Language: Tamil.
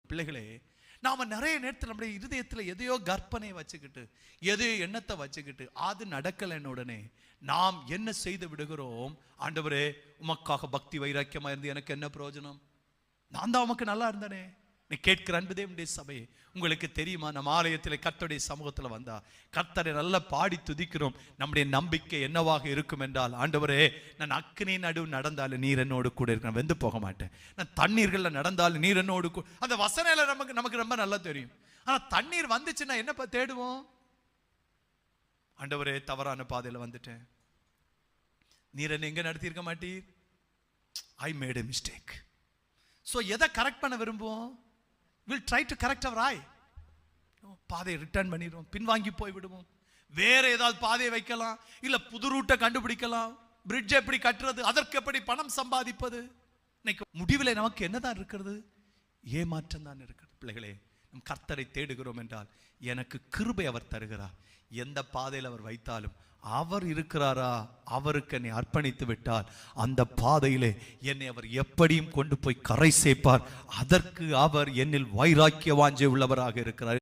பிள்ளைகளே, நாம நிறைய நேரத்தில் நம்முடைய இருதயத்தில் எதையோ கற்பனை வச்சுக்கிட்டு எதையோ எண்ணத்தை வச்சுக்கிட்டு அது நடக்கலைன்னு உடனே நாம் என்ன செய்து விடுகிறோம்? ஆண்டவரே, உமக்காக பக்தி வைராக்கியமா இருந்து எனக்கு என்ன பிரயோஜனம்? நான் தான் உமக்கு நல்லா இருந்தனே. நீ கேட்கிற அன்புதே சபையே, உங்களுக்கு தெரியுமா, நம்ம ஆலயத்தில் கர்த்தருடைய சமூகத்தில் வந்தா கர்த்தரை நல்லா பாடி துதிக்கிறோம். நம்முடைய நம்பிக்கை என்னவாக இருக்கும் என்றால், ஆண்டவரே, நான் அக்கினி நடுவு நடந்தாலும் நீர் என்னோடு கூட இருக்க, நான் வெந்து போக மாட்டேன். நான் தண்ணீர்களில் நடந்தாலும் நீர் என்னோடு கூட. அந்த வசனையில நமக்கு ரொம்ப நல்லா தெரியும். ஆனால் தண்ணீர் வந்துச்சுன்னா என்னப்பா தேடுவோம்? ஆண்டவரே, தவறான பாதையில் வந்துட்டேன், நீர் என்ன எங்க நடத்தியிருக்க மாட்டீர். I made a mistake. So எதை கரெக்ட் பண்ண விரும்புவோம்? Will try to correct our eye. பாதையை ரிட்டர்ன் பண்ணிடுவோம், பின்வாங்கி போய் விடுவோம். வேற ஏதாவது பாதையை வைக்கலாம், இல்ல புது ரூட்டை கண்டுபிடிக்கலாம். பிரிட்ஜ் எப்படி கட்டுறது, அதற்கு எப்படி பணம் சம்பாதிப்பது. இன்னைக்கு முடிவில் நமக்கு என்னதான் இருக்கிறது? ஏமாற்றம் தான் இருக்கிறது. பிள்ளைகளே, நம் கர்த்தரை தேடுகிறோம் என்றால் எனக்கு கிருபை அவர் தருகிறார். எந்த பாதையில் அவர் வைத்தாலும் அவர் இருக்கிறாரா, அவருக்கு என்னை அர்ப்பணித்து விட்டால் அந்த பாதையிலே என்னை அவர் எப்படியும் கொண்டு போய் கரை சேர்ப்பார். அதற்கு அவர் என்னில் வைராக்கிய வாஞ்சை உள்ளவராக இருக்கிறார்.